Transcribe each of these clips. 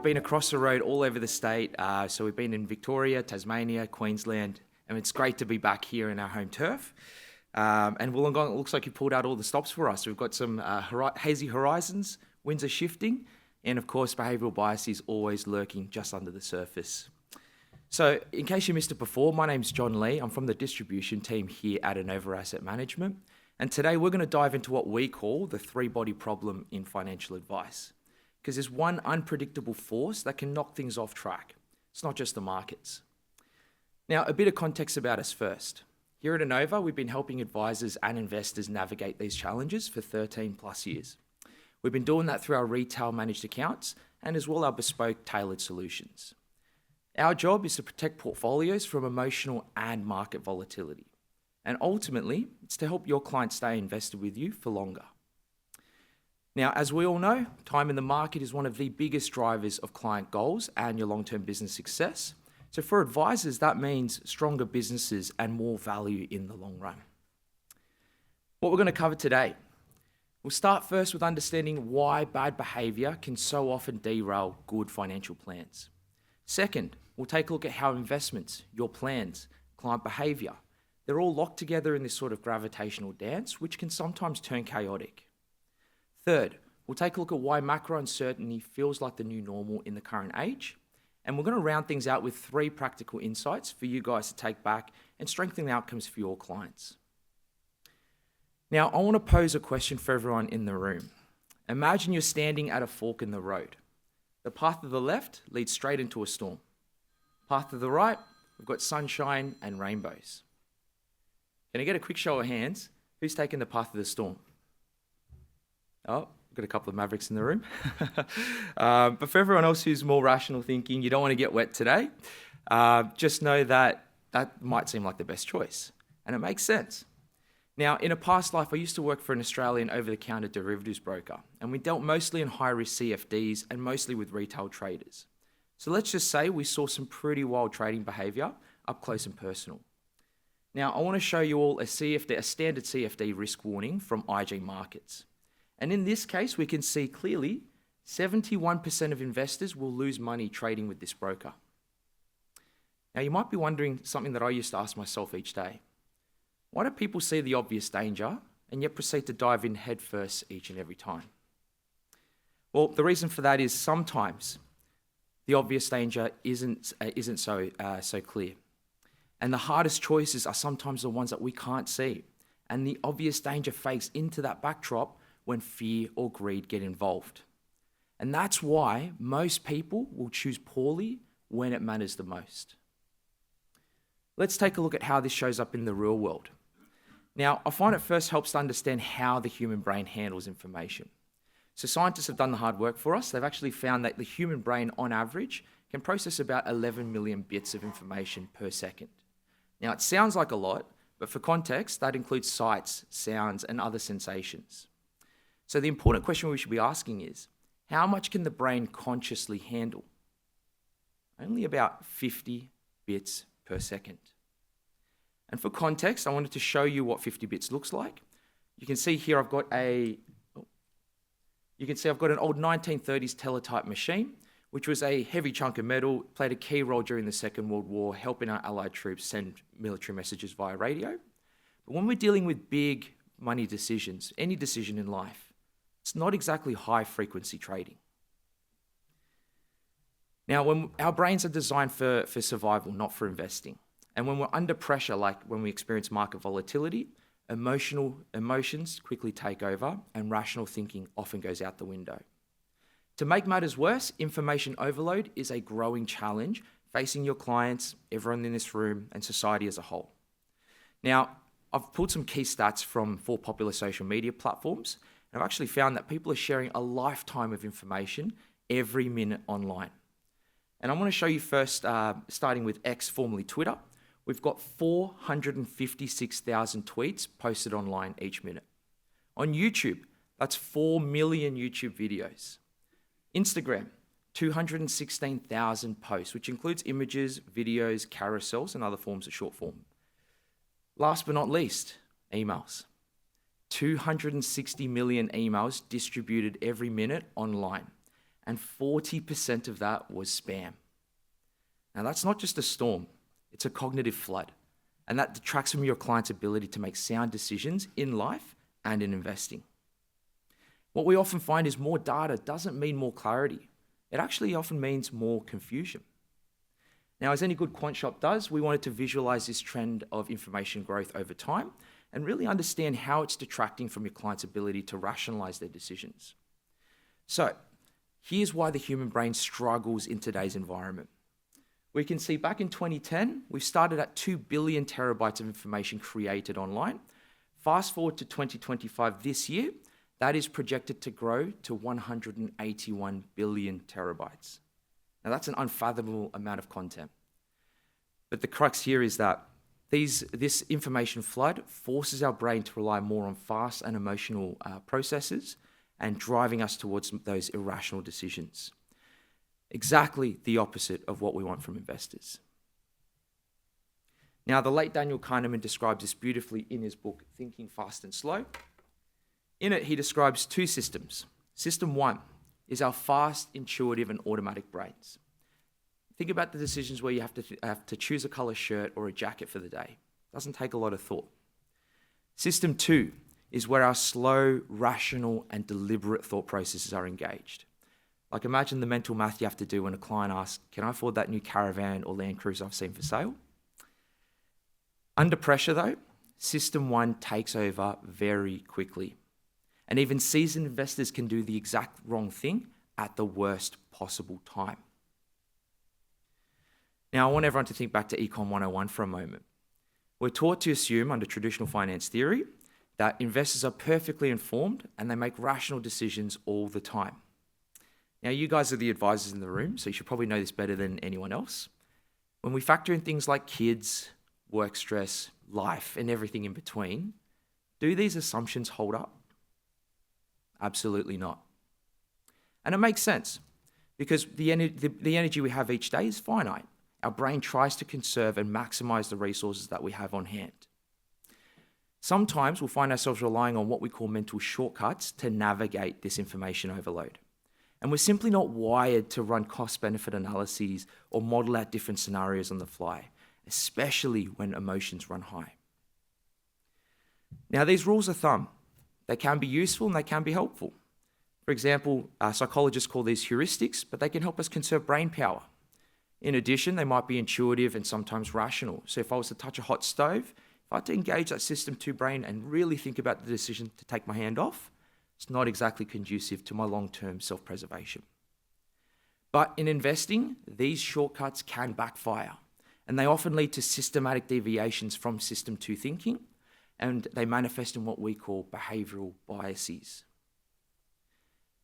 been across the road all over the state. So we've been in Victoria, Tasmania, Queensland, and it's great to be back here in our home turf. And Wollongong, it looks like you pulled out all the stops for us. We've got some hazy horizons, winds are shifting, and of course, behavioural bias is always lurking just under the surface. So in case you missed it before, my name's John Lee. I'm from the distribution team here at Innova Asset Management. And today we're going to dive into what we call the three-body problem in financial advice. Because there's one unpredictable force that can knock things off track. It's not just the markets. Now, a bit of context about us first. Here at Innova, we've been helping advisors and investors navigate these challenges for 13 plus years. We've been doing that through our retail managed accounts and as well our bespoke tailored solutions. Our job is to protect portfolios from emotional and market volatility. And ultimately, it's to help your clients stay invested with you for longer. Now, as we all know, time in the market is one of the biggest drivers of client goals and your long-term business success. So for advisors, that means stronger businesses and more value in the long run. What we're going to cover today, we'll start first with understanding why bad behaviour can so often derail good financial plans. Second, we'll take a look at how investments, your plans, client behaviour, they're all locked together in this sort of gravitational dance, which can sometimes turn chaotic. Third, we'll take a look at why macro uncertainty feels like the new normal in the current age. And we're going to round things out with 3 practical insights for you guys to take back and strengthen the outcomes for your clients. Now, I want to pose a question for everyone in the room. Imagine you're standing at a fork in the road. The path to the left leads straight into a storm. Path to the right, we've got sunshine and rainbows. Can I get a quick show of hands? Who's taking the path of the storm? Oh, we've got a couple of mavericks in the room. But for everyone else who's more rational thinking, you don't want to get wet today, just know that that might seem like the best choice. And it makes sense. Now, in a past life, I used to work for an Australian over-the-counter derivatives broker, and we dealt mostly in high-risk CFDs and mostly with retail traders. So let's just say we saw some pretty wild trading behaviour up close and personal. Now, I want to show you all a standard CFD risk warning from IG Markets. And in this case, we can see clearly 71% of investors will lose money trading with this broker. Now, you might be wondering something that I used to ask myself each day. Why do people see the obvious danger and yet proceed to dive in headfirst each and every time? Well, the reason for that is sometimes the obvious danger isn't so clear. And the hardest choices are sometimes the ones that we can't see. And the obvious danger fakes into that backdrop when fear or greed get involved. And that's why most people will choose poorly when it matters the most. Let's take a look at how this shows up in the real world. Now, I find it first helps to understand how the human brain handles information. So scientists have done the hard work for us. They've actually found that the human brain, on average, can process about 11 million bits of information per second. Now, it sounds like a lot, but for context, that includes sights, sounds, and other sensations. So the important question we should be asking is, how much can the brain consciously handle? Only about 50 bits per second. And for context, I wanted to show you what 50 bits looks like. You can see here I've got an old 1930s teletype machine, which was a heavy chunk of metal, played a key role during the Second World War, helping our Allied troops send military messages via radio. But when we're dealing with big money decisions, any decision in life, it's not exactly high-frequency trading. Now, when our brains are designed for survival, not for investing. And when we're under pressure, like when we experience market volatility, emotions quickly take over and rational thinking often goes out the window. To make matters worse, information overload is a growing challenge facing your clients, everyone in this room, and society as a whole. Now, I've pulled some key stats from 4 popular social media platforms, and I've actually found that people are sharing a lifetime of information every minute online. And I want to show you first, starting with X, formerly Twitter. We've got 456,000 tweets posted online each minute. On YouTube, that's 4 million YouTube videos. Instagram, 216,000 posts, which includes images, videos, carousels, and other forms of short form. Last but not least, emails. 260 million emails distributed every minute online. and 40% of that was spam. Now, that's not just a storm, it's a cognitive flood, and that detracts from your client's ability to make sound decisions in life and in investing. What we often find is more data doesn't mean more clarity. It actually often means more confusion. Now, as any good quant shop does, we wanted to visualize this trend of information growth over time and really understand how it's detracting from your client's ability to rationalize their decisions. So, here's why the human brain struggles in today's environment. We can see back in 2010, we started at 2 billion terabytes of information created online. Fast forward to 2025 this year, that is projected to grow to 181 billion terabytes. Now, that's an unfathomable amount of content. But the crux here is that this information flood forces our brain to rely more on fast and emotional processes and driving us towards those irrational decisions. Exactly the opposite of what we want from investors. Now, the late Daniel Kahneman describes this beautifully in his book, Thinking Fast and Slow. In it, he describes two systems. System one is our fast, intuitive, and automatic brains. Think about the decisions where you have to choose a color shirt or a jacket for the day. Doesn't take a lot of thought. System two is where our slow, rational, and deliberate thought processes are engaged. Like, imagine the mental math you have to do when a client asks, can I afford that new caravan or Land Cruiser I've seen for sale? Under pressure though, system one takes over very quickly. And even seasoned investors can do the exact wrong thing at the worst possible time. Now, I want everyone to think back to Econ 101 for a moment. We're taught to assume, under traditional finance theory, that investors are perfectly informed and they make rational decisions all the time. Now, you guys are the advisors in the room, so you should probably know this better than anyone else. When we factor in things like kids, work stress, life, and everything in between, do these assumptions hold up? Absolutely not. And it makes sense, because the energy we have each day is finite. Our brain tries to conserve and maximize the resources that we have on hand. Sometimes we'll find ourselves relying on what we call mental shortcuts to navigate this information overload. And we're simply not wired to run cost-benefit analyses or model out different scenarios on the fly, especially when emotions run high. Now, these rules of thumb, they can be useful and they can be helpful. For example, psychologists call these heuristics, but they can help us conserve brain power. In addition, they might be intuitive and sometimes rational. So if I was to touch a hot stove, if I had to engage that system 2 brain and really think about the decision to take my hand off, it's not exactly conducive to my long-term self-preservation. But in investing, these shortcuts can backfire, and they often lead to systematic deviations from system 2 thinking, and they manifest in what we call behavioral biases.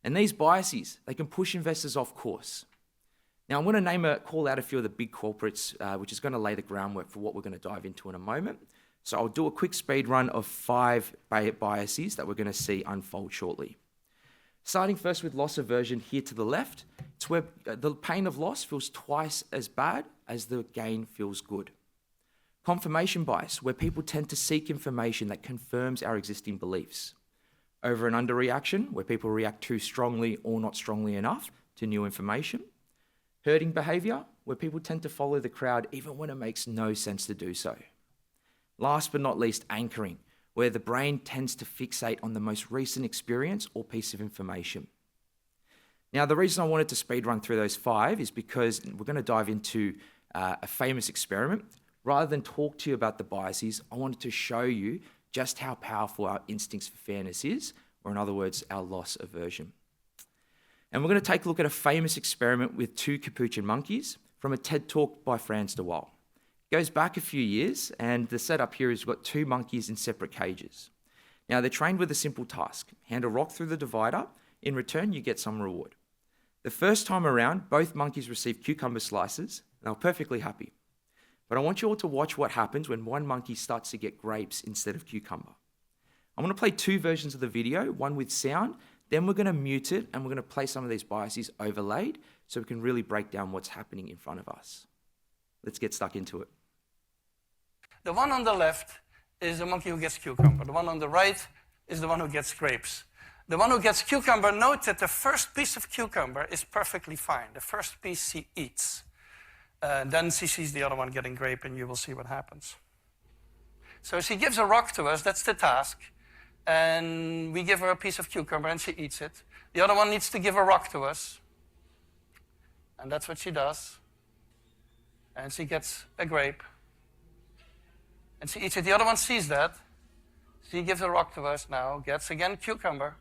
And these biases, they can push investors off course. Now, I'm going to call out a few of the big culprits, which is going to lay the groundwork for what we're going to dive into in a moment. So I'll do a quick speed run of 5 biases that we're going to see unfold shortly. Starting first with loss aversion here to the left, it's where the pain of loss feels twice as bad as the gain feels good. Confirmation bias, where people tend to seek information that confirms our existing beliefs. Over and under reaction, where people react too strongly or not strongly enough to new information. Herding behavior, where people tend to follow the crowd even when it makes no sense to do so. Last but not least, anchoring, where the brain tends to fixate on the most recent experience or piece of information. Now, the reason I wanted to speed run through those 5 is because we're going to dive into a famous experiment. Rather than talk to you about the biases, I wanted to show you just how powerful our instincts for fairness is, or in other words, our loss aversion. And we're going to take a look at a famous experiment with 2 capuchin monkeys from a TED Talk by Frans de Waal. It goes back a few years, and the setup here is we've got 2 monkeys in separate cages. Now, they're trained with a simple task. Hand a rock through the divider. In return, you get some reward. The first time around, both monkeys received cucumber slices. They were perfectly happy. But I want you all to watch what happens when one monkey starts to get grapes instead of cucumber. I'm going to play 2 versions of the video, one with sound, then we're going to mute it and we're going to play some of these biases overlaid so we can really break down what's happening in front of us. Let's get stuck into it. The one on the left is the monkey who gets cucumber. The one on the right is the one who gets grapes. The one who gets cucumber, note that the first piece of cucumber is perfectly fine. The first piece she eats. Then she sees the other one getting grape, and you will see what happens. So she gives a rock to us, that's the task. And we give her a piece of cucumber, and she eats it. The other one needs to give a rock to us. And that's what she does. And she gets a grape. And she eats it. The other one sees that. She gives a rock to us now, gets again cucumber.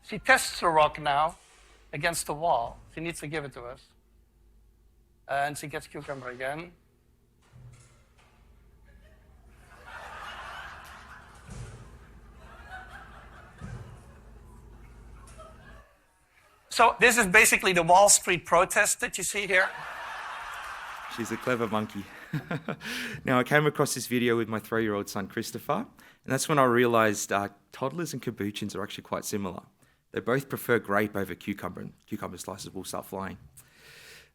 She tests the rock now against the wall. She needs to give it to us. And she gets cucumber again. So this is basically the Wall Street protest that you see here. She's a clever monkey. Now, I came across this video with my 3-year-old son, Christopher, and that's when I realized toddlers and capuchins are actually quite similar. They both prefer grape over cucumber, and cucumber slices will start flying.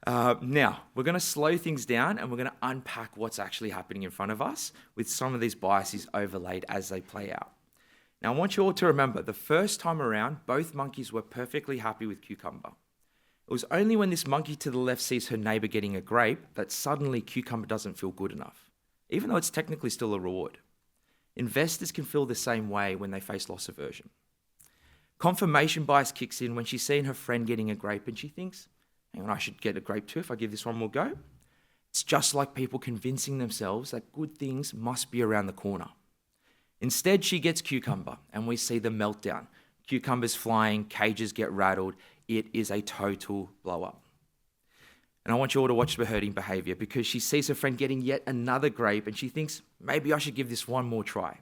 Now, we're going to slow things down and we're going to unpack what's actually happening in front of us with some of these biases overlaid as they play out. Now, I want you all to remember, the first time around, both monkeys were perfectly happy with cucumber. It was only when this monkey to the left sees her neighbour getting a grape that suddenly cucumber doesn't feel good enough, even though it's technically still a reward. Investors can feel the same way when they face loss aversion. Confirmation bias kicks in when she's seen her friend getting a grape and she thinks, hang on, I should get a grape too if I give this one more go. It's just like people convincing themselves that good things must be around the corner. Instead, she gets cucumber and we see the meltdown. Cucumbers flying, cages get rattled. It is a total blow up. And I want you all to watch the herding behaviour because she sees her friend getting yet another grape and she thinks, maybe I should give this one more try.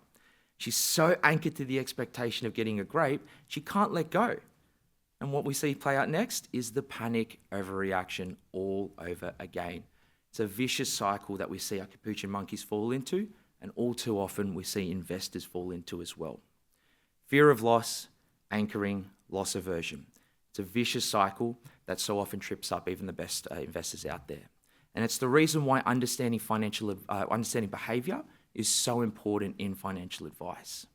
She's so anchored to the expectation of getting a grape, she can't let go. And what we see play out next is the panic overreaction all over again. It's a vicious cycle that we see our capuchin monkeys fall into, and all too often we see investors fall into as well. Fear of loss, anchoring, loss aversion. It's a vicious cycle that so often trips up even the best investors out there. And it's the reason why understanding behaviour is so important in financial advice.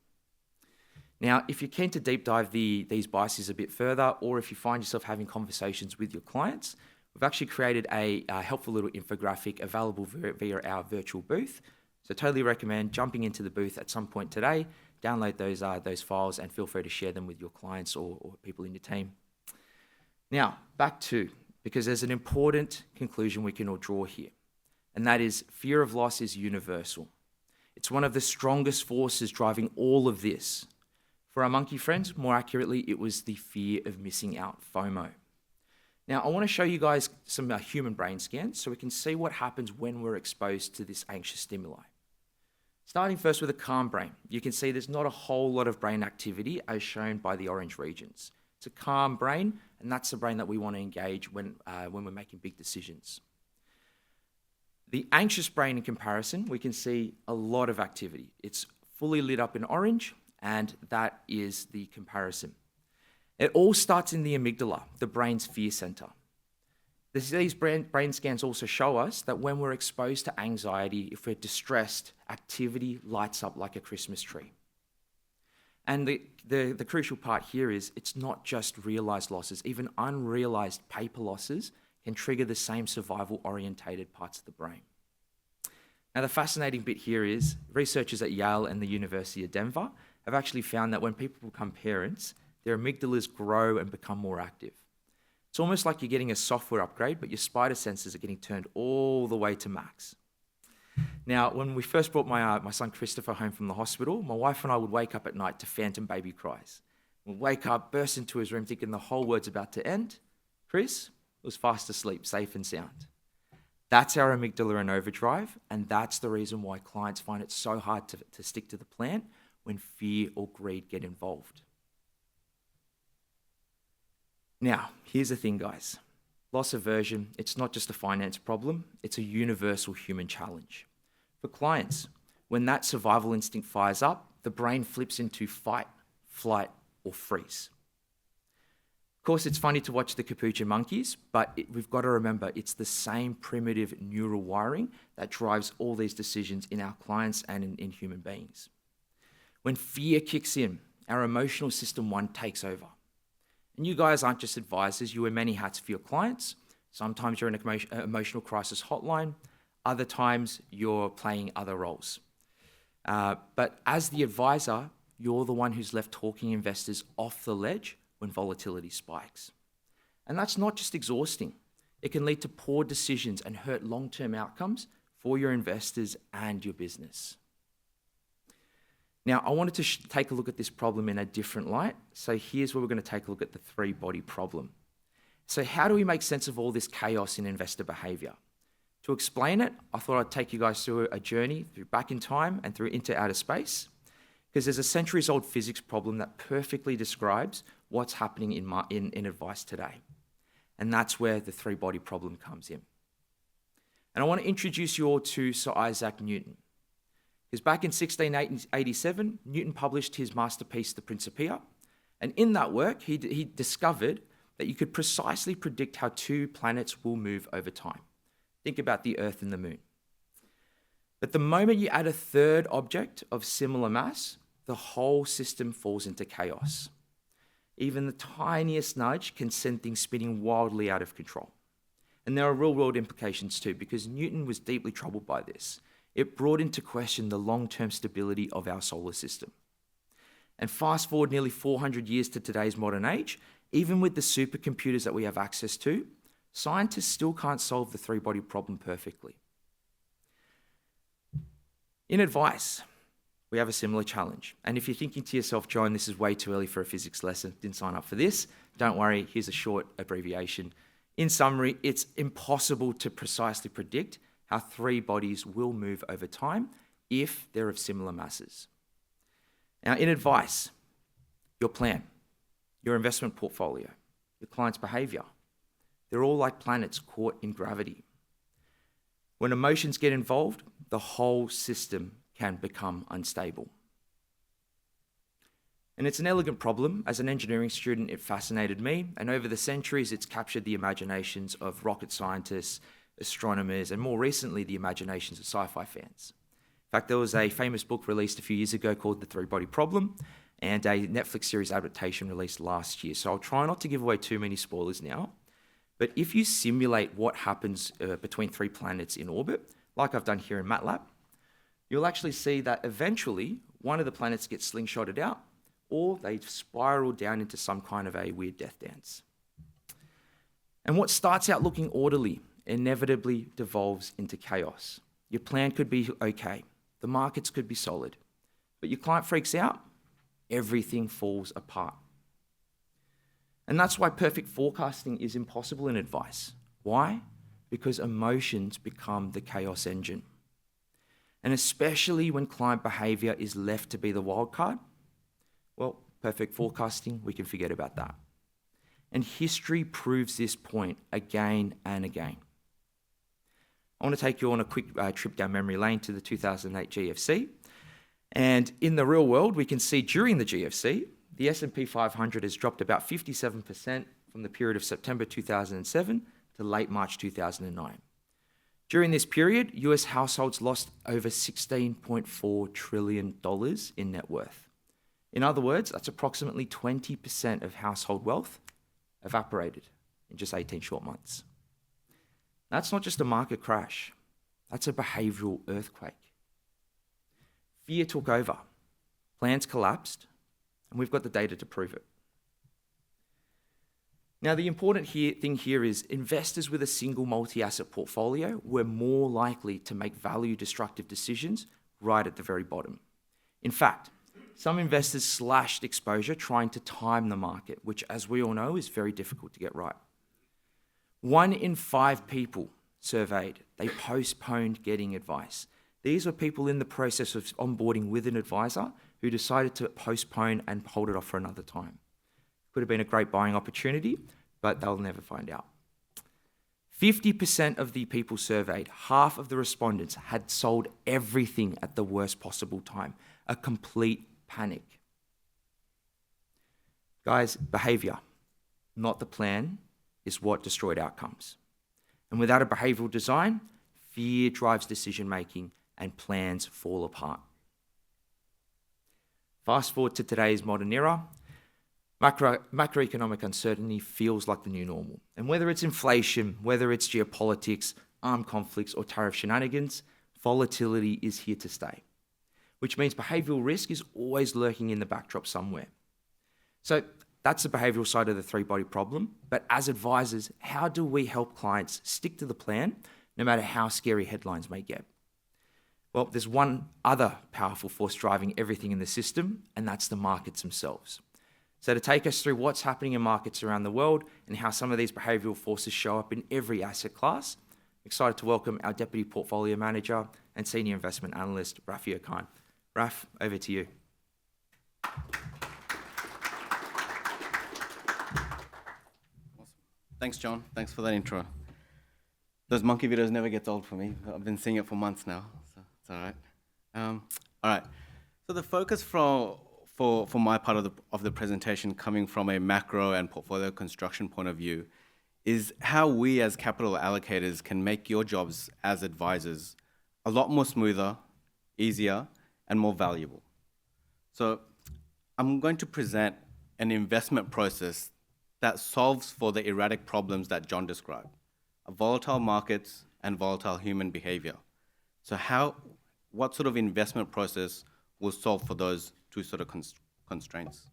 Now, if you're keen to deep dive these biases a bit further, or if you find yourself having conversations with your clients, we've actually created a helpful little infographic available via our virtual booth. So totally recommend jumping into the booth at some point today, download those files and feel free to share them with your clients or people in your team. Now, back to, because there's an important conclusion we can all draw here, and that is fear of loss is universal. It's one of the strongest forces driving all of this. For our monkey friends, more accurately, it was the fear of missing out, FOMO. Now, I want to show you guys some human brain scans so we can see what happens when we're exposed to this anxious stimuli. Starting first with a calm brain, you can see there's not a whole lot of brain activity as shown by the orange regions. It's a calm brain, and that's the brain that we want to engage when we're making big decisions. The anxious brain, in comparison, we can see a lot of activity. It's fully lit up in orange, and that is the comparison. It all starts in the amygdala, the brain's fear center. These brain scans also show us that when we're exposed to anxiety, if we're distressed, activity lights up like a Christmas tree. And the crucial part here is it's not just realized losses, even unrealized paper losses can trigger the same survival-orientated parts of the brain. Now, the fascinating bit here is researchers at Yale and the University of Denver have actually found that when people become parents, their amygdalas grow and become more active. It's almost like you're getting a software upgrade, but your spider senses are getting turned all the way to max. Now, when we first brought my son Christopher home from the hospital, my wife and I would wake up at night to phantom baby cries. We'd wake up, burst into his room thinking the whole world's about to end. Chris was fast asleep, safe and sound. That's our amygdala in overdrive, and that's the reason why clients find it so hard to stick to the plan when fear or greed get involved. Now, here's the thing, guys. Loss aversion, it's not just a finance problem, it's a universal human challenge. For clients, when that survival instinct fires up, the brain flips into fight, flight, or freeze. Of course, it's funny to watch the capuchin monkeys, but we've got to remember it's the same primitive neural wiring that drives all these decisions in our clients and in human beings. When fear kicks in, our emotional system one takes over. And you guys aren't just advisors, you wear many hats for your clients. Sometimes you're an emotional crisis hotline, other times you're playing other roles. But as the advisor, you're the one who's left talking investors off the ledge when volatility spikes. And that's not just exhausting. It can lead to poor decisions and hurt long-term outcomes for your investors and your business. Now, I wanted to take a look at this problem in a different light. So here's where we're going to take a look at the three-body problem. So how do we make sense of all this chaos in investor behavior? To explain it, I thought I'd take you guys through a journey through back in time and through into outer space, because there's a centuries-old physics problem that perfectly describes what's happening in advice today. And that's where the three-body problem comes in. And I want to introduce you all to Sir Isaac Newton. Because back in 1687, Newton published his masterpiece, The Principia. And in that work, he discovered that you could precisely predict how two planets will move over time. Think about the Earth and the Moon. But the moment you add a third object of similar mass, the whole system falls into chaos. Even the tiniest nudge can send things spinning wildly out of control. And there are real-world implications too, because Newton was deeply troubled by this. It brought into question the long-term stability of our solar system. And fast forward nearly 400 years to today's modern age, even with the supercomputers that we have access to, scientists still can't solve the three-body problem perfectly. In advice, we have a similar challenge. And if you're thinking to yourself, John, this is way too early for a physics lesson, didn't sign up for this, don't worry, here's a short abbreviation. In summary, it's impossible to precisely predict how three bodies will move over time if they're of similar masses. Now, in advice, your plan, your investment portfolio, your client's behavior, they're all like planets caught in gravity. When emotions get involved, the whole system can become unstable. And it's an elegant problem. As an engineering student, it fascinated me, and over the centuries, it's captured the imaginations of rocket scientists, astronomers, and more recently, the imaginations of sci-fi fans. In fact, there was a famous book released a few years ago called The Three-Body Problem, and a Netflix series adaptation released last year. So I'll try not to give away too many spoilers now, but if you simulate what happens between three planets in orbit, like I've done here in MATLAB, you'll actually see that eventually one of the planets gets slingshotted out, or they spiral down into some kind of a weird death dance. And what starts out looking orderly inevitably devolves into chaos. Your plan could be okay, the markets could be solid, but your client freaks out, everything falls apart. And that's why perfect forecasting is impossible in advice. Why? Because emotions become the chaos engine. And especially when client behavior is left to be the wild card, well, perfect forecasting, we can forget about that. And history proves this point again and again. I want to take you on a quick trip down memory lane to the 2008 GFC. And in the real world, we can see during the GFC, the S&P 500 has dropped about 57% from the period of September 2007 to late March 2009. During this period, US households lost over $16.4 trillion in net worth. In other words, that's approximately 20% of household wealth evaporated in just 18 short months. That's not just a market crash, that's a behavioural earthquake. Fear took over, plans collapsed, and we've got the data to prove it. Now, the important thing here is investors with a single multi-asset portfolio were more likely to make value-destructive decisions right at the very bottom. In fact, some investors slashed exposure trying to time the market, which, as we all know, is very difficult to get right. 1 in 5 people surveyed, they postponed getting advice. These were people in the process of onboarding with an advisor who decided to postpone and hold it off for another time. Could have been a great buying opportunity, but they'll never find out. 50% of the people surveyed, half of the respondents, had sold everything at the worst possible time. A complete panic. Guys, behaviour, not the plan, is what destroyed outcomes. And without a behavioural design, fear drives decision making and plans fall apart. Fast forward to today's modern era, macroeconomic uncertainty feels like the new normal. And whether it's inflation, whether it's geopolitics, armed conflicts, or tariff shenanigans, volatility is here to stay, which means behavioural risk is always lurking in the backdrop somewhere. So that's the behavioural side of the three-body problem. But as advisors, how do we help clients stick to the plan, no matter how scary headlines may get? Well, there's one other powerful force driving everything in the system, and that's the markets themselves. So to take us through what's happening in markets around the world and how some of these behavioural forces show up in every asset class, I'm excited to welcome our Deputy Portfolio Manager and Senior Investment Analyst, Rafio Khan. Raf, over to you. Thanks, John. Thanks for that intro. Those monkey videos never get old for me. I've been seeing it for months now, so it's all right. All right. So the focus for my part of the presentation, coming from a macro and portfolio construction point of view, is how we as capital allocators can make your jobs as advisors a lot more smoother, easier, and more valuable. So I'm going to present an investment process that solves for the erratic problems that John described, volatile markets and volatile human behavior. So what sort of investment process will solve for those two sort of constraints?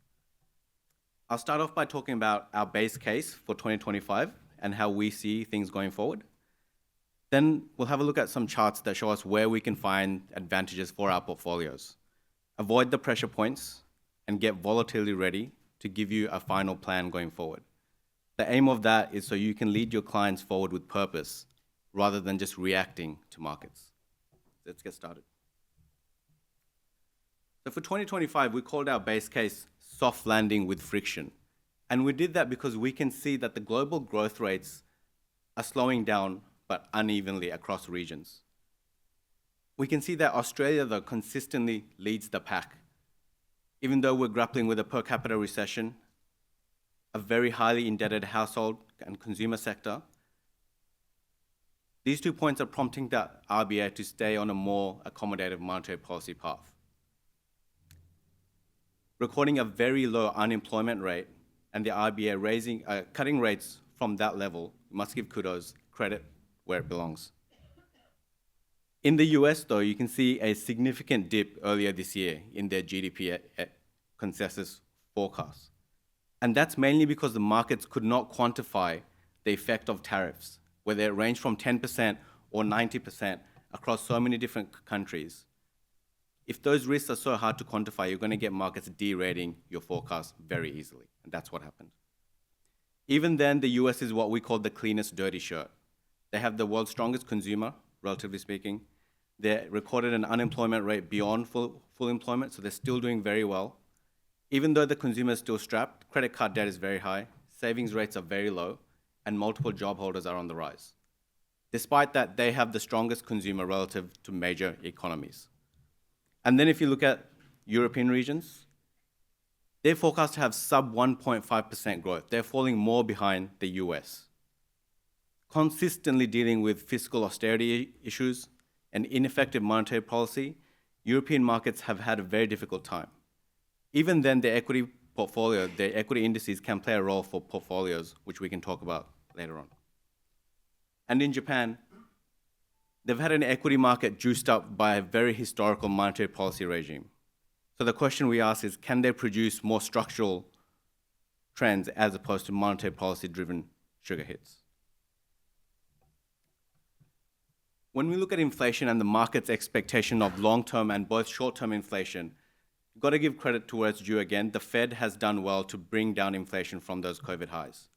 I'll start off by talking about our base case for 2025 and how we see things going forward. Then we'll have a look at some charts that show us where we can find advantages for our portfolios, avoid the pressure points, and get volatility ready to give you a final plan going forward. The aim of that is so you can lead your clients forward with purpose rather than just reacting to markets. Let's get started. So for 2025, we called our base case soft landing with friction. And we did that because we can see that the global growth rates are slowing down, but unevenly across regions. We can see that Australia, though, consistently leads the pack. Even though we're grappling with a per capita recession, a very highly indebted household and consumer sector, these 2 points are prompting the RBA to stay on a more accommodative monetary policy path. Recording a very low unemployment rate and the RBA cutting rates from that level, you must give kudos, credit where it belongs. In the US, though, you can see a significant dip earlier this year in their GDP consensus forecast. And that's mainly because the markets could not quantify the effect of tariffs, where they range from 10% or 90% across so many different countries. If those risks are so hard to quantify, you're going to get markets derating your forecast very easily. And that's what happened. Even then, the US is what we call the cleanest dirty shirt. They have the world's strongest consumer, relatively speaking. They recorded an unemployment rate beyond full employment, so they're still doing very well. Even though the consumer is still strapped, credit card debt is very high, savings rates are very low, and multiple job holders are on the rise. Despite that, they have the strongest consumer relative to major economies. And then if you look at European regions, they're forecast to have sub 1.5% growth. They're falling more behind the US. Consistently dealing with fiscal austerity issues and ineffective monetary policy, European markets have had a very difficult time. Even then, their equity portfolio, their equity indices can play a role for portfolios, which we can talk about later on. And in Japan, they've had an equity market juiced up by a very historical monetary policy regime. So the question we ask is, can they produce more structural trends as opposed to monetary policy-driven sugar hits? When we look at inflation and the market's expectation of long-term and both short-term inflation, you've got to give credit to where it's due again. The Fed has done well to bring down inflation from those COVID highs.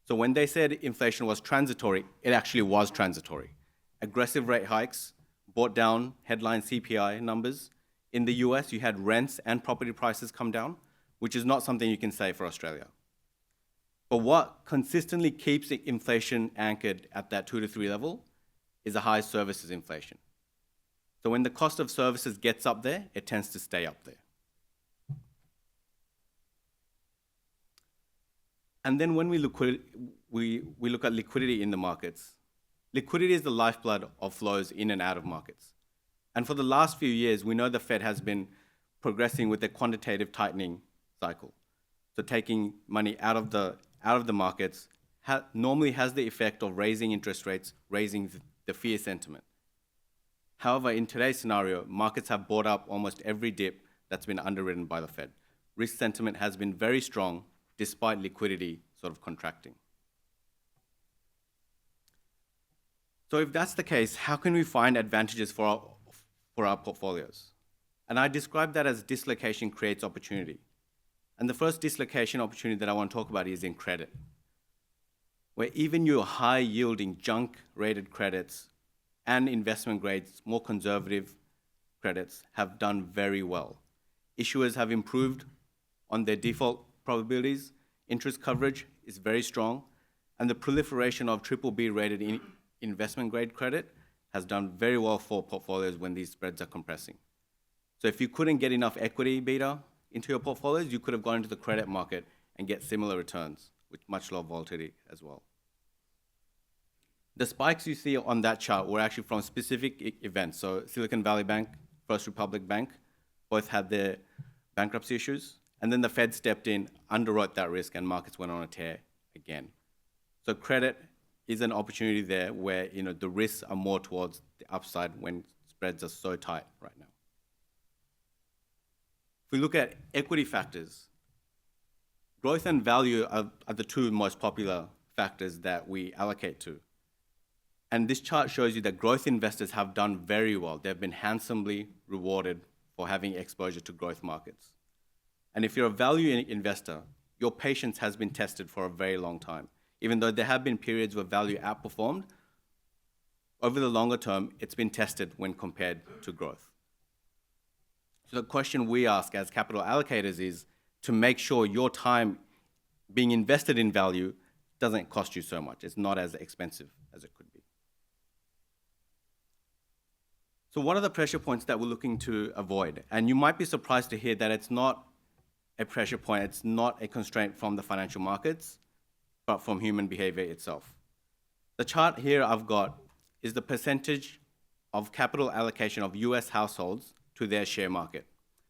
So when they said inflation was transitory, it actually was transitory. Aggressive rate hikes brought down headline CPI numbers. In the US, you had rents and property prices come down, which is not something you can say for Australia. But what consistently keeps inflation anchored at that 2 to 3 level is a high services inflation. So when the cost of services gets up there, it tends to stay up there. And then when we look at liquidity in the markets, liquidity is the lifeblood of flows in and out of markets. And for the last few years, we know the Fed has been progressing with a quantitative tightening cycle. So taking money out of the markets normally has the effect of raising interest rates, raising the fear sentiment. However, in today's scenario, markets have bought up almost every dip that's been underwritten by the Fed. Risk sentiment has been very strong despite liquidity sort of contracting. So if that's the case, how can we find advantages for our portfolios? And I describe that as dislocation creates opportunity. And the first dislocation opportunity that I want to talk about is in credit, where even your high-yielding junk-rated credits and investment grades, more conservative credits, have done very well. Issuers have improved on their default probabilities, interest coverage is very strong, and the proliferation of BBB rated investment grade credit has done very well for portfolios when these spreads are compressing. So if you couldn't get enough equity beta into your portfolios, you could have gone into the credit market and get similar returns with much lower volatility as well. The spikes you see on that chart were actually from specific events. So Silicon Valley Bank, First Republic Bank, both had their bankruptcy issues. And then the Fed stepped in, underwrote that risk, and markets went on a tear again. So credit is an opportunity there where the risks are more towards the upside when spreads are so tight right now. If we look at equity factors, growth and value are the two most popular factors that we allocate to. And this chart shows you that growth investors have done very well. They've been handsomely rewarded for having exposure to growth markets. And if you're a value investor, your patience has been tested for a very long time. Even though there have been periods where value outperformed, over the longer term, it's been tested when compared to growth. So the question we ask as capital allocators is to make sure your time being invested in value doesn't cost you so much. It's not as expensive as it could be. So what are the pressure points that we're looking to avoid? And you might be surprised to hear that it's not a pressure point, it's not a constraint from the financial markets, but from human behavior itself. The chart here I've got is the percentage of capital allocation of US households to their share market.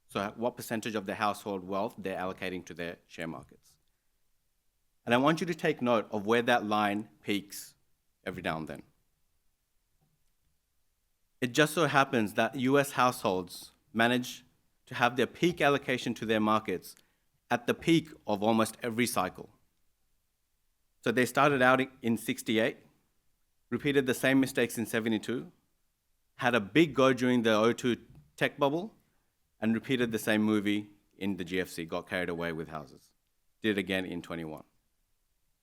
So what percentage of their household wealth they're allocating to their share markets. And I want you to take note of where that line peaks every now and then. It just so happens that US households manage to have their peak allocation to their markets at the peak of almost every cycle. So they started out in 68, repeated the same mistakes in 72, had a big go during the 02 tech bubble, and repeated the same movie in the GFC, got carried away with houses. Did it again in 21.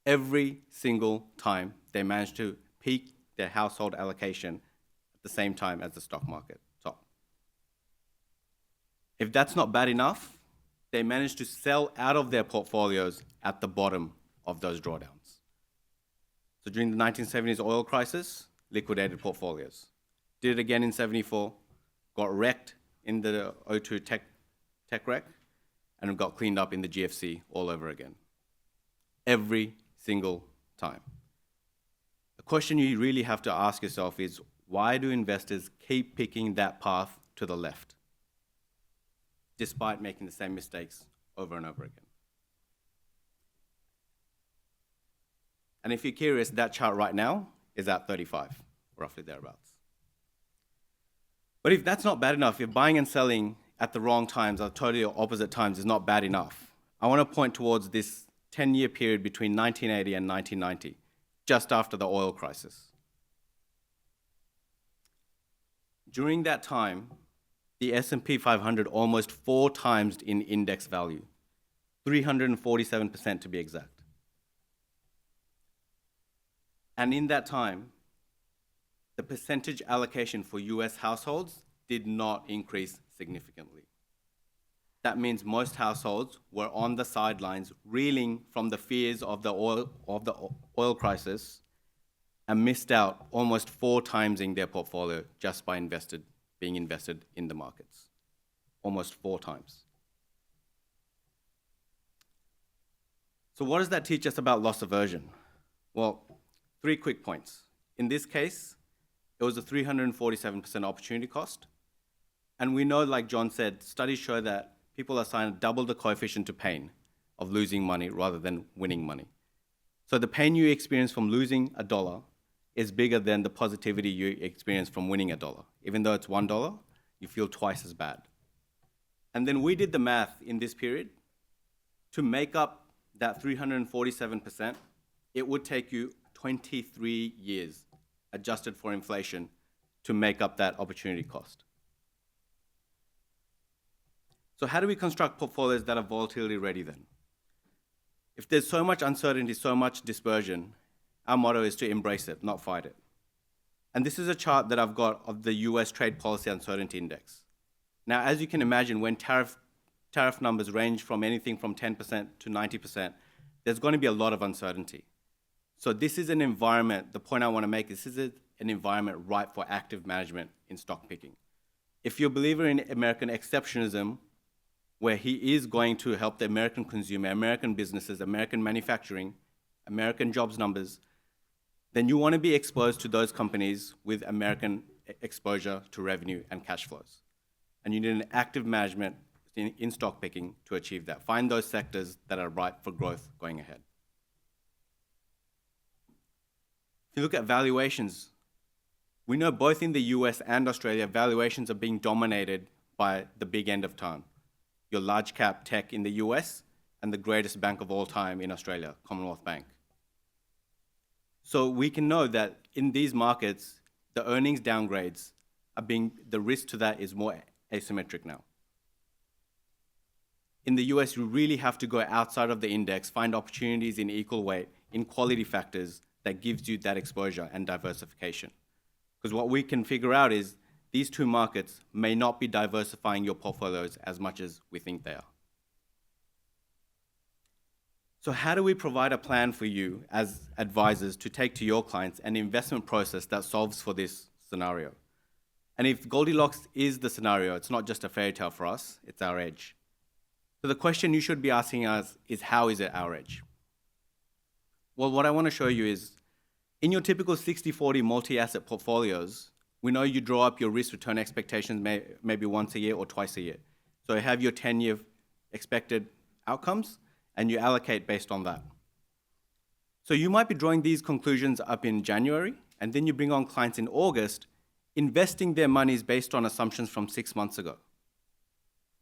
Every single time they managed to peak their household allocation at the same time as the stock market top. If that's not bad enough, they managed to sell out of their portfolios at the bottom of those drawdowns. So during the 1970s oil crisis, liquidated portfolios. Did it again in 74, got wrecked in the 02 tech wreck, and got cleaned up in the GFC all over again. Every single time. The question you really have to ask yourself is, why do investors keep picking that path to the left, despite making the same mistakes over and over again? And if you're curious, that chart right now is at 35, roughly thereabouts. But if that's not bad enough, if buying and selling at the wrong times or totally opposite times is not bad enough, I want to point towards this 10-year period between 1980 and 1990, just after the oil crisis. During that time, the S&P 500 almost 4 times in index value, 347% to be exact. And in that time, the percentage allocation for US households did not increase significantly. that means most households were on the sidelines, reeling from the fears of the oil crisis, and missed out almost 4 times in their portfolio just by being invested in the markets. Almost 4 times. So what does that teach us about loss aversion? Well, 3 quick points. In this case, it was a 347% opportunity cost. And we know, like John said, studies show that people are assigned double the coefficient to pain of losing money rather than winning money. So the pain you experience from losing $1 is bigger than the positivity you experience from winning $1. Even though it's $1, you feel twice as bad. And then we did the math in this period. To make up that 347%, it would take you 23 years, adjusted for inflation, to make up that opportunity cost. So how do we construct portfolios that are volatility ready then? If there's so much uncertainty, so much dispersion, our motto is to embrace it, not fight it. And this is a chart that I've got of the US Trade Policy Uncertainty Index. Now, as you can imagine, when tariff numbers range from anything from 10% to 90%, there's going to be a lot of uncertainty. So this is an environment, the point I want to make is this is an environment ripe for active management in stock picking. If you're a believer in American exceptionalism, where he is going to help the American consumer, American businesses, American manufacturing, American jobs numbers, then you want to be exposed to those companies with American exposure to revenue and cash flows. And you need an active management in stock picking to achieve that. Find those sectors that are ripe for growth going ahead. If you look at valuations, we know both in the US and Australia, valuations are being dominated by the big end of town. Your large cap tech in the US and the greatest bank of all time in Australia, Commonwealth Bank. So we can know that in these markets, the earnings downgrades the risk to that is more asymmetric now. In the US, you really have to go outside of the index, find opportunities in equal weight, in quality factors that gives you that exposure and diversification. Because what we can figure out is these 2 markets may not be diversifying your portfolios as much as we think they are. So how do we provide a plan for you as advisors to take to your clients an investment process that solves for this scenario? And if Goldilocks is the scenario, it's not just a fairy tale for us, it's our edge. So the question you should be asking us is, how is it our edge? Well, what I want to show you is, in your typical 60-40 multi-asset portfolios, we know you draw up your risk-return expectations maybe once a year or twice a year. So you have your 10-year expected outcomes, and you allocate based on that. So you might be drawing these conclusions up in January, and then you bring on clients in August, investing their monies based on assumptions from 6 months ago.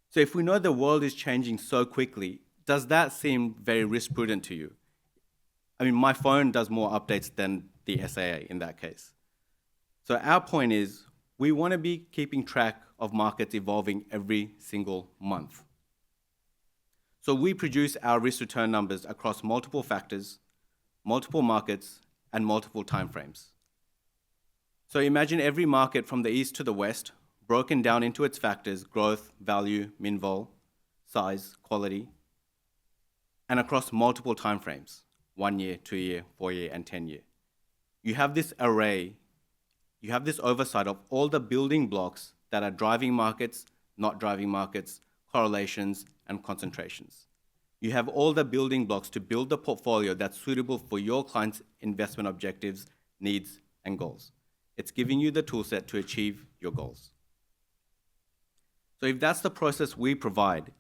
So if we know the world is changing so quickly, does that seem very risk prudent to you? I mean, my phone does more updates than the SAA in that case. So our point is, we want to be keeping track of markets evolving every single month. So we produce our risk return numbers across multiple factors, multiple markets, and multiple timeframes. So imagine every market from the east to the west, broken down into its factors: growth, value, min vol, size, quality, and across multiple timeframes: 1 year, 2 year, 4 year, and 10 year. You have this array, you have this oversight of all the building blocks that are driving markets, not driving markets, correlations, and concentrations. You have all the building blocks to build the portfolio that's suitable for your client's investment objectives, needs, and goals. It's giving you the tool set to achieve your goals. So if that's the process we provide,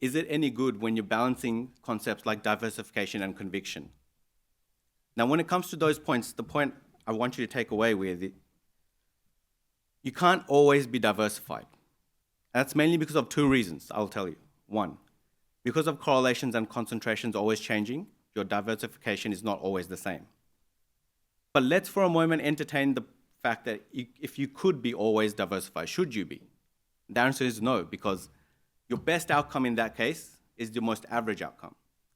is it any good when you're balancing concepts like diversification and conviction? Now, when it comes to those points, the point I want you to take away with it, you can't always be diversified. That's mainly because of 2 reasons, I'll tell you. 1, because of correlations and concentrations always changing, your diversification is not always the same. But let's for a moment entertain the fact that if you could be always diversified, should you be? The answer is no, because your best outcome in that case is the most average outcome.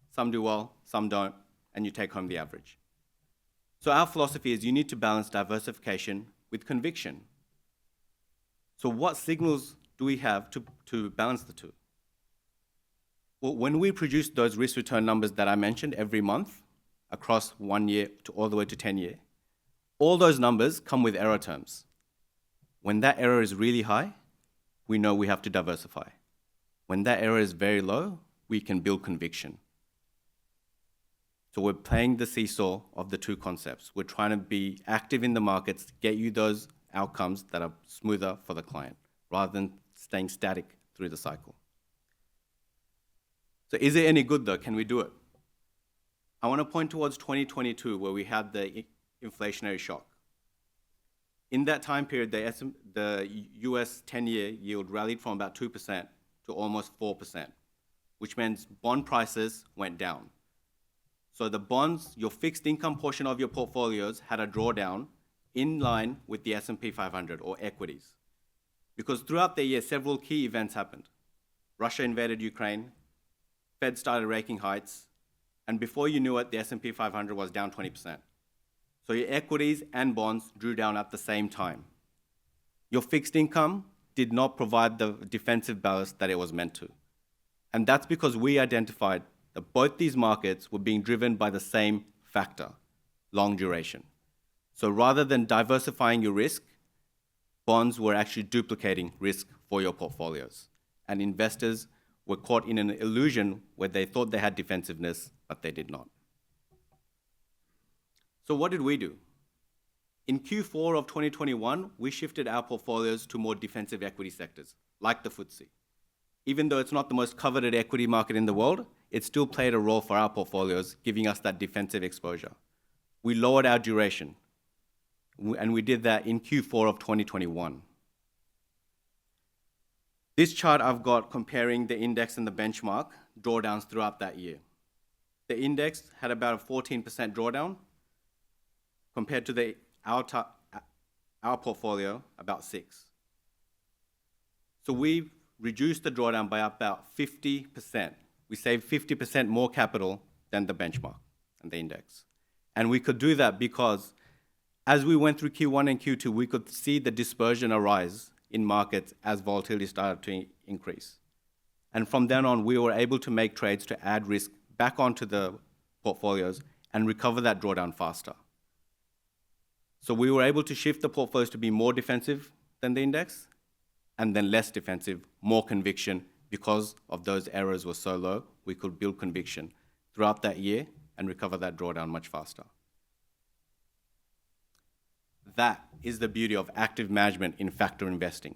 Some do well, some don't, and you take home the average. So our philosophy is you need to balance diversification with conviction. So what signals do we have to balance the 2? Well, when we produce those risk return numbers that I mentioned every month across 1 year to all the way to 10 year, all those numbers come with error terms. When that error is really high, we know we have to diversify. When that error is very low, we can build conviction. So we're playing the seesaw of the two concepts. We're trying to be active in the markets to get you those outcomes that are smoother for the client, rather than staying static through the cycle. So is it any good though? Can we do it? I want to point towards 2022, where we had the inflationary shock. In that time period, the US 10-year yield rallied from about 2% to almost 4%, which means bond prices went down. So the bonds, your fixed income portion of your portfolios, had a drawdown in line with the S&P 500 or equities. Because throughout the year, several key events happened. Russia invaded Ukraine, Fed started raking heights, and before you knew it, the S&P 500 was down 20%. So your equities and bonds drew down at the same time. Your fixed income did not provide the defensive ballast that it was meant to. And that's because we identified that both these markets were being driven by the same factor, long duration. So rather than diversifying your risk, bonds were actually duplicating risk for your portfolios. And investors were caught in an illusion where they thought they had defensiveness, but they did not. So what did we do? In Q4 of 2021, we shifted our portfolios to more defensive equity sectors, like the FTSE. Even though it's not the most coveted equity market in the world, it still played a role for our portfolios, giving us that defensive exposure. We lowered our duration, and we did that in Q4 of 2021. This chart I've got comparing the index and the benchmark drawdowns throughout that year. The index had about a 14% drawdown, compared to our portfolio, about 6%. So we reduced the drawdown by about 50%. We saved 50% more capital than the benchmark and the index. And we could do that because as we went through Q1 and Q2, we could see the dispersion arise in markets as volatility started to increase. And from then on, we were able to make trades to add risk back onto the portfolios and recover that drawdown faster. So we were able to shift the portfolios to be more defensive than the index, and then less defensive, more conviction. Because of those errors were so low, we could build conviction throughout that year and recover that drawdown much faster. That is the beauty of active management in factor investing.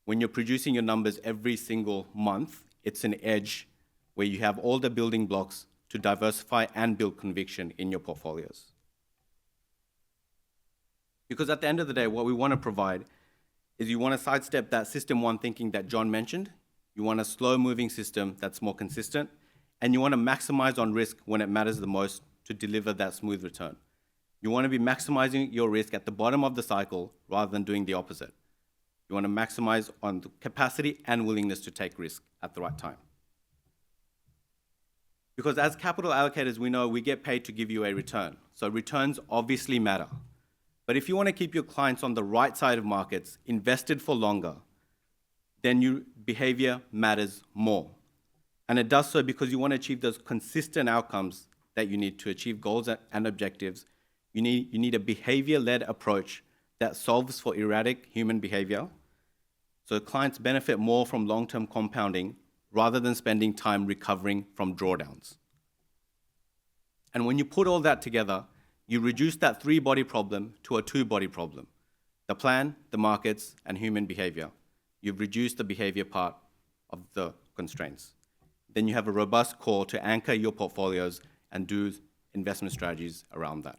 When you're producing your numbers every single month, it's an edge where you have all the building blocks to diversify and build conviction in your portfolios. Because at the end of the day, what we want to provide is you want to sidestep that system one thinking that John mentioned. You want a slow-moving system that's more consistent, and you want to maximize on risk when it matters the most to deliver that smooth return. You want to be maximizing your risk at the bottom of the cycle rather than doing the opposite. You want to maximize on the capacity and willingness to take risk at the right time. Because as capital allocators, we know we get paid to give you a return. So returns obviously matter. But if you want to keep your clients on the right side of markets, invested for longer, then your behavior matters more. And it does so because you want to achieve those consistent outcomes that you need to achieve goals and objectives. You need a behavior-led approach that solves for erratic human behavior, so clients benefit more from long-term compounding rather than spending time recovering from drawdowns. And when you put all that together, you reduce that three-body problem to a two-body problem: the plan, the markets, and human behavior. You've reduced the behavior part of the constraints. Then you have a robust core to anchor your portfolios and do investment strategies around that.